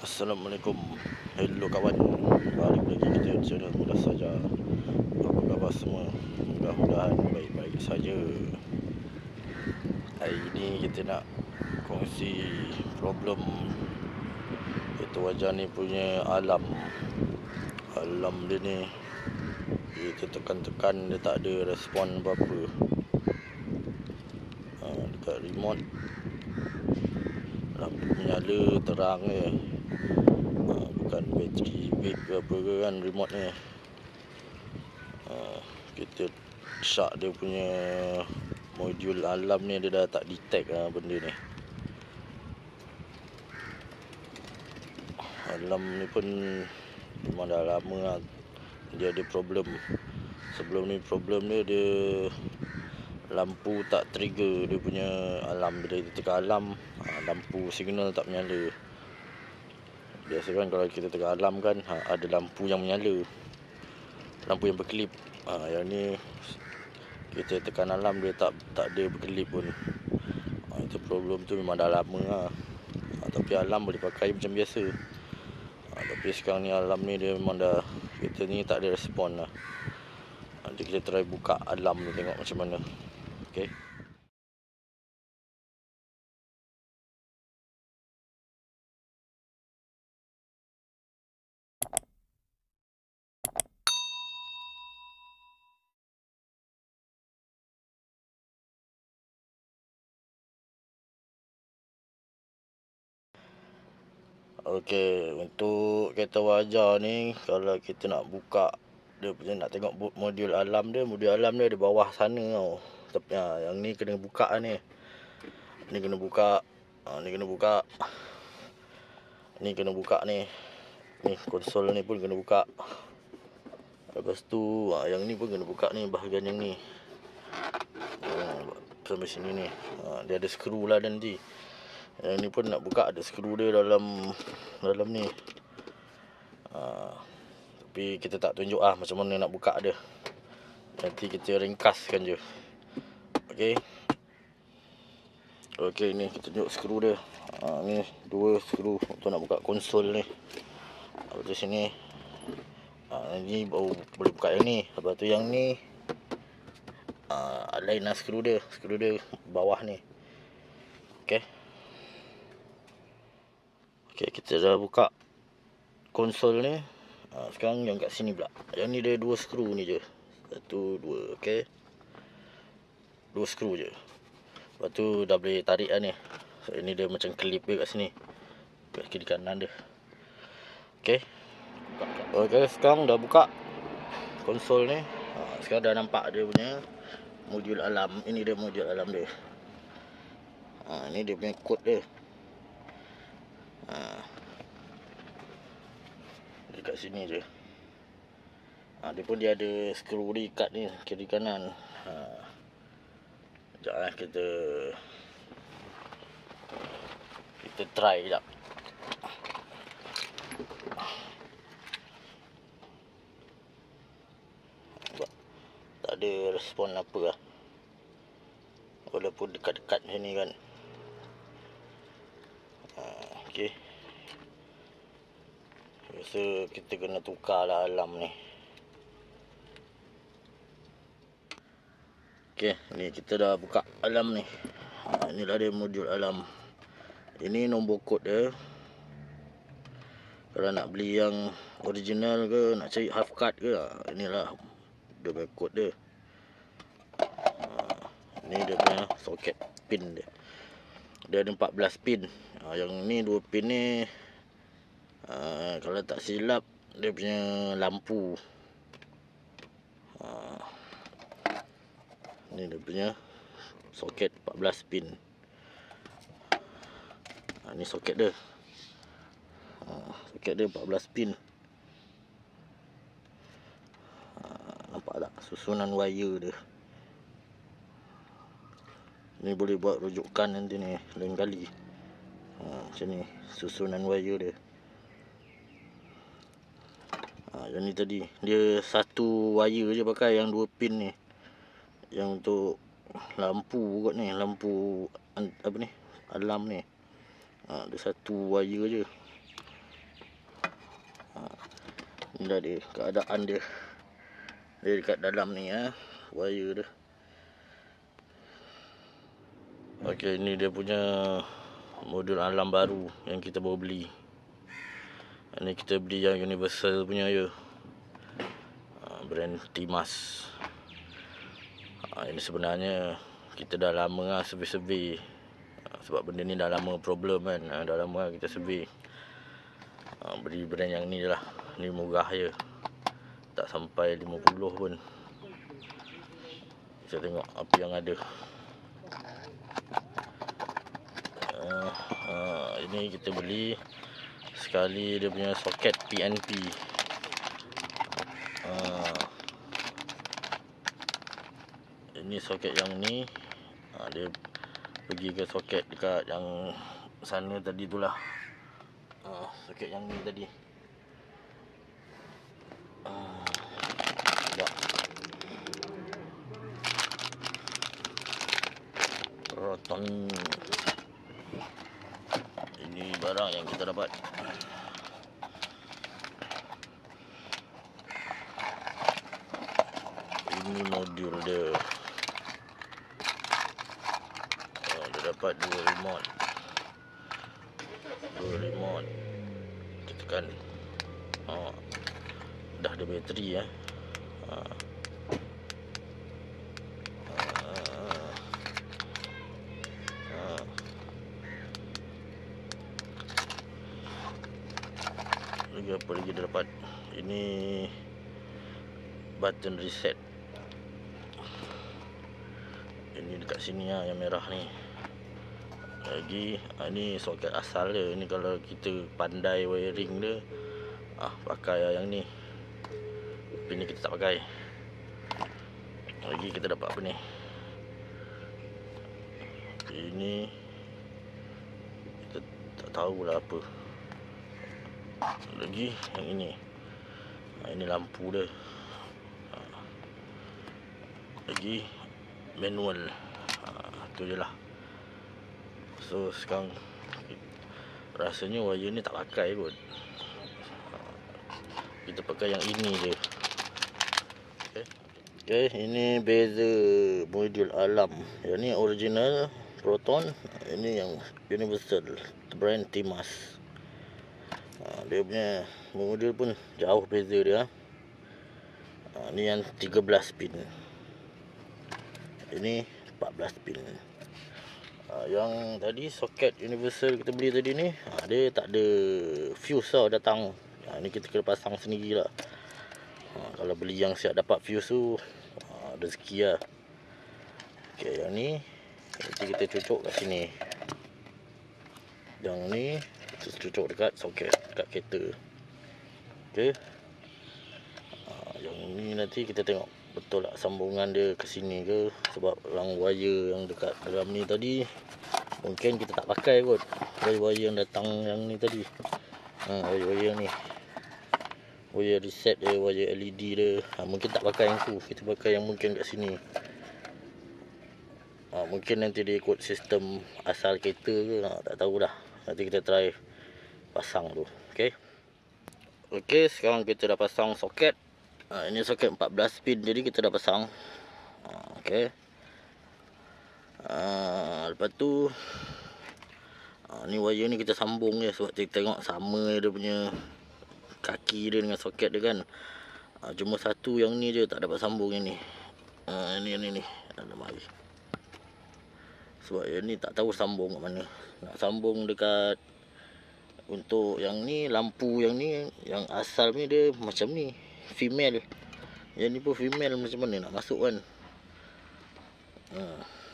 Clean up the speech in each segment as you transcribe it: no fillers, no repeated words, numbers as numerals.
Assalamualaikum. Hello kawan. Balik lagi kita di channel Mudah Saja. Apa khabar semua? Mudah-mudahan baik-baik saja. Hari ini kita nak kongsi problem itu wajah ni punya alam. Alam dia ni kita tekan-tekan dia tak ada respon apa-apa. Dekat remote lampu menyala terang je. Bukan bateri weak ke apa ke kan remote ni. Kita syak dia punya modul alam ni, dia dah tak detect benda ni. Alam ni pun memang dah lama lah dia ada problem. Sebelum ni problem dia lampu tak trigger dia punya alam. Bila kita tekan alam, lampu signal tak menyala. Biasa kan kalau kita tekan alam kan ada lampu yang menyala, lampu yang berkelip. Yang ni kita tekan alam dia tak ada berkelip pun. Itu problem tu memang dah lama lah. Tapi alam boleh pakai macam biasa. Tapi sekarang ni alam ni dia memang dah, kita ni tak ada respon lah. Nanti kita try buka alam ni, tengok macam mana. Okay. Okey, untuk kereta wajah ni, kalau kita nak buka dia punya, nak tengok modul alam dia ada bawah sana tau. Tapi yang ni kena buka ni. Ni kena buka. Ni kena buka. Ni kena buka ni. Ni konsol ni pun kena buka. Lepas tu yang ni pun kena buka ni, bahagian yang ni. Sampai sini ni. Dia ada skru lah nanti. Yang ni pun nak buka, ada skru dia dalam ni. Tapi kita tak tunjuk macam mana nak buka dia. Nanti kita ringkaskan je. Okey. Okey, ni kita tunjuk skru dia. Ni dua skru untuk nak buka konsol ni. Lepas tu sini. Ni baru boleh buka yang ni. Lepas tu yang ni lain lah skru dia. Skru dia bawah ni. Okey. Okey, kita dah buka konsol ni. Sekarang yang kat sini pula. Yang ni dia dua skru ni je. Satu, dua. Okey. Dua skru je. Lepas tu dah boleh tarik lah ni. So, ini dia macam klip dia kat sini. Kat kiri kanan dia. Okey. Okey, sekarang dah buka konsol ni. Sekarang dah nampak dia punya modul alam. Ini dia modul alam dia. Ini dia punya kod dia. Dekat sini je. Dia pun dia ada skru diikat ni kiri kanan. Sekejap lah kita try sekejap. Tak ada respon apa lah. Walaupun dekat-dekat macam ni kan. Okey. Biasa kita kena tukar lah alam ni. Okey, ni kita dah buka alam ni. Inilah dia modul alam. Ini nombor kod dia. Kalau nak beli yang original ke, nak cari half cut ke, inilah dia punya kod dia. Ni dia punya soket pin dia. Dia ada 14 pin. Yang ni 2 pin ni kalau tak silap dia punya lampu. Ni dia punya soket 14 pin. Ni soket dia. Soket dia 14 pin. Nampak tak susunan wire dia. Ni boleh buat rujukan nanti ni lain kali. Macam ni susunan wire dia. Yang ni tadi dia satu wire je pakai, yang 2 pin ni. Yang untuk lampu kot ni, lampu apa ni, alam ni. Dia satu wire je. Ni dah dia keadaan dia. Dia dekat dalam ni wire dia. Okey, ni dia punya modul alam baru yang kita baru beli. Ni kita beli yang universal punya je. Brand Timas. Ini sebenarnya kita dah lama survey-survey. Sebab benda ni dah lama problem kan. Dah lama kita survey. Beli brand yang ni je lah. Ni murah je. Tak sampai 50 pun. Kita tengok apa yang ada. Ini kita beli sekali dia punya soket PNP. Ini soket yang ni. Dia pergi ke soket dekat yang sana tadi tu lah. Soket yang ni tadi. Proton. Ini barang yang kita dapat. Ini modul dia. Dia dapat dua remote. Kita tekan. Dah ada bateri lagi apa lagi dia dapat. Ini button reset. Ini dekat sini yang merah ni. Lagi ni soket asal dia. Ni kalau kita pandai wiring dia, pakai yang ni. Tapi ni kita tak pakai. Lagi kita dapat apa ni? Ini kita tak tahulah apa. Lagi yang ini. Ini lampu dia. Lagi manual. Tu je lah. So sekarang rasanya wire ni tak pakai kot. Kita pakai yang ini je. Okay, ini beza modul alam. Yang ni original Proton. Ini yang universal brand Timas. Dia punya modul pun jauh beza dia. Ni yang 13 pin. Ini 14 pin. Yang tadi soket universal kita beli tadi ni, dia tak ada fuse datang. Ni kita kena pasang sendiri lah. Kalau beli yang siap dapat fuse tu, rezeki lah. Okay, yang ni nanti kita cucuk kat sini. Yang ni kita cucuk dekat soket, dekat kereta. Okay. Yang ni nanti kita tengok betul tak sambungan dia ke sini ke. Sebab yang wire yang dekat dalam ni tadi mungkin kita tak pakai kot. Wire yang datang yang ni tadi. Wire ni. Wire reset dia, wire LED dia. Mungkin tak pakai yang tu. Kita pakai yang mungkin kat sini. Mungkin nanti dia ikut sistem asal kereta ke. Tak tahu dah. Nanti kita try pasang tu. Okay. Okay, sekarang kita dah pasang soket. Ini soket 14 pin, jadi kita dah pasang. Okay. Lepas tu ni wire ni kita sambung je. Sebab kita tengok sama dia punya kaki dia dengan soket dia kan. Cuma satu yang ni je tak dapat sambung yang ni. Ni ada mari. Sebab yang ni tak tahu sambung kat mana. Nak sambung dekat untuk yang ni, lampu yang ni, yang asal ni dia macam ni, female. Yang ni pun female, macam mana nak masuk kan.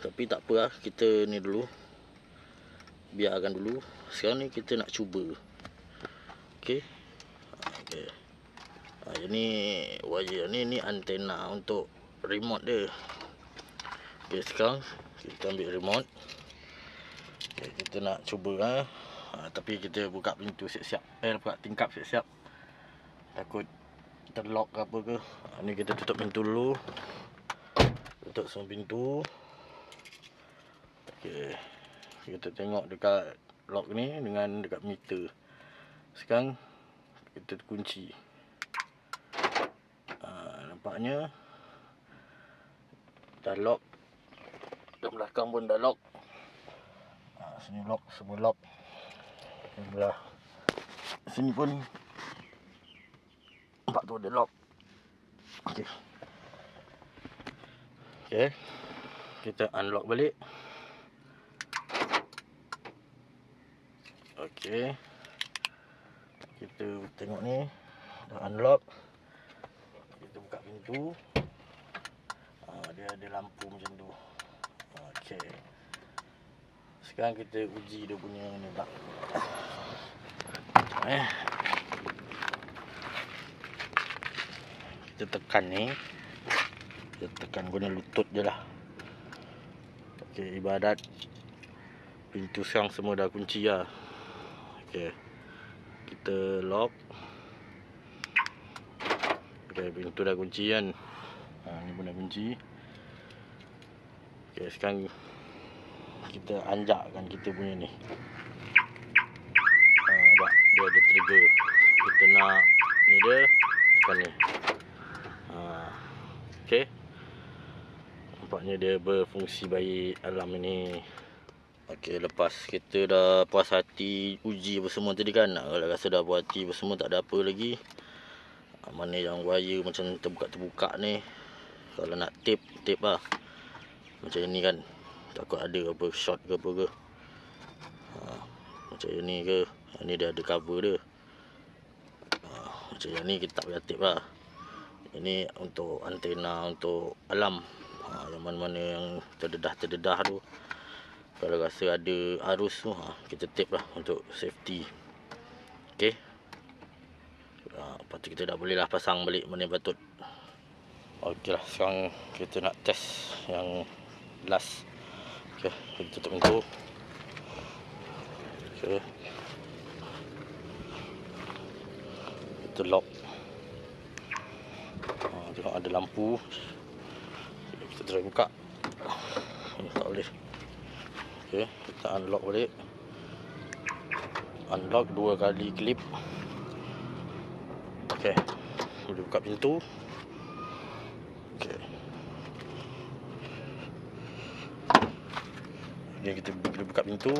Tapi tak apa lah, kita ni dulu, biarkan dulu. Sekarang ni kita nak cuba. Okay. Yang ni wire ni antena untuk remote dia. Okay, sekarang kita ambil remote. Okay, kita nak cuba tapi kita buka pintu siap-siap. Buka tingkap siap-siap. Takut terlock ke apa ke. Ni kita tutup pintu dulu. Tutup semua pintu. Okay. Kita tengok dekat lock ni dengan dekat meter. Sekarang kita kunci. Nampaknya dah lock. Dah belakang pun dah lock. Sini lock, semua lock. Belah sini pun nampak tu ada lock. Okey. Kita unlock balik. Okey. Kita tengok ni dah unlock. Kita buka pintu. Dia ada lampu macam tu. Okey. Sekarang kita uji dia punya ni tak. Kita tekan ni. Kita tekan guna lutut je lah. Okey, ibarat pintu sekarang semua dah kunci lah. Okey. Kita lock. Okey, pintu dah kunci kan. Ni pun dah kunci. Okey, sekarang kita anjakkan kita punya ni. Dia ada trigger. Kita nak ni dia, tekan ni. Okey. Nampaknya dia berfungsi baik alarm ini. Okey, lepas kita dah puas hati uji apa semua tadi kan. Kalau rasa dah puas hati apa semua, tak ada apa lagi. Mana yang wire macam terbuka ni, kalau nak tape lah. Macam ni kan. Takut ada apa short ke apa ke. Macam ni ke. Ni dia ada cover dia. Macam yang ni kita tak payah tape lah. Ini untuk antena, untuk alarm. Yang mana-mana yang terdedah tu, kalau rasa ada arus tu, kita tape lah untuk safety. Okey. Lepas tu kita dah boleh lah pasang balik mana yang patut. Okey lah, sekarang kita nak test yang last. Okey, kita tutup pintu. Okey. Kita lock. Tengok ada lampu. Kita try buka. Tak boleh. Okey, kita unlock balik. Unlock 2 kali klip. Okey. Boleh buka pintu. Okey. Ni kita boleh buka pintu.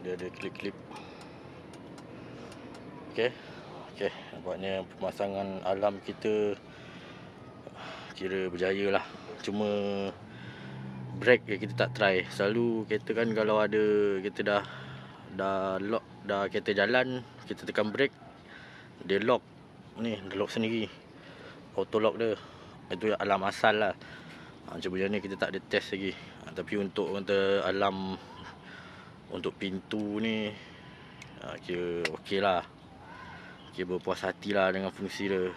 Dia ada klip-klip. Okey. Okey, nampaknya pemasangan alarm kita kira berjaya lah. Cuma brake je kita tak try. Selalu kereta kan kalau ada kita dah lock, dah kereta jalan, kita tekan brake, dia lock. Ni dia lock sendiri. Auto lock dia. Itu alarm asal lah. Macam ni kita tak ada test lagi. Tapi untuk kata alarm untuk pintu ni, kira okey lah. Kira berpuas hati lah dengan fungsi dia.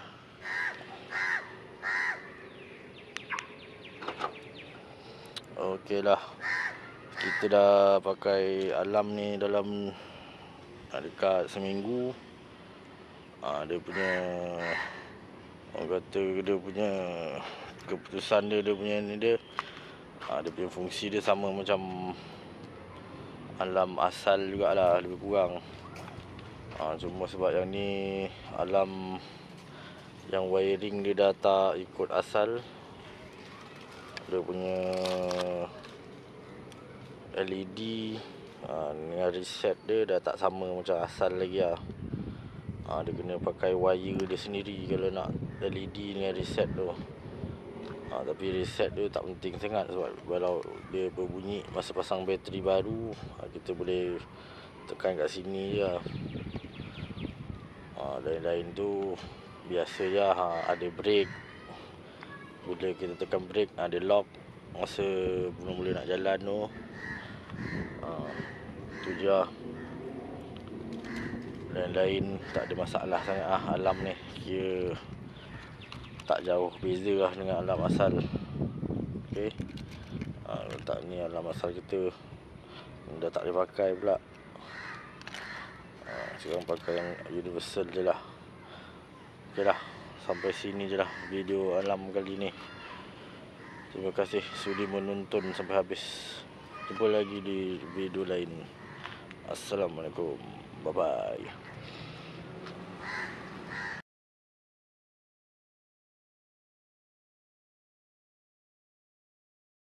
Okey lah. Kita dah pakai alarm ni dalam dekat seminggu. Dia punya, orang kata dia punya keputusan dia punya ni dia. Dia punya fungsi dia sama macam alarm asal jugalah, lebih kurang. Cuma sebab yang ni alarm yang wiring dia dah tak ikut asal. Dia punya LED dengan reset dia dah tak sama macam asal lagi lah. Dia kena pakai wire dia sendiri kalau nak LED dengan reset tu. Tapi reset dia tak penting sangat, sebab kalau dia berbunyi masa pasang bateri baru, kita boleh tekan kat sini je lah. Lain-lain tu biasa je lah. Ada brake, bila kita tekan brake ada lock masa mula-mula nak jalan tu. Tu je lah. Lain-lain tak ada masalah sangat lah. Alarm ni kira tak jauh beza lah dengan alarm asal. Okey. Letak ni alarm asal kita dah tak boleh pakai pula. Sekarang pakai yang universal je lah. Okey lah, sampai sini je lah video alarm kali ni. Terima kasih sudi menonton sampai habis. Jumpa lagi di video lain. Assalamualaikum. Bye bye.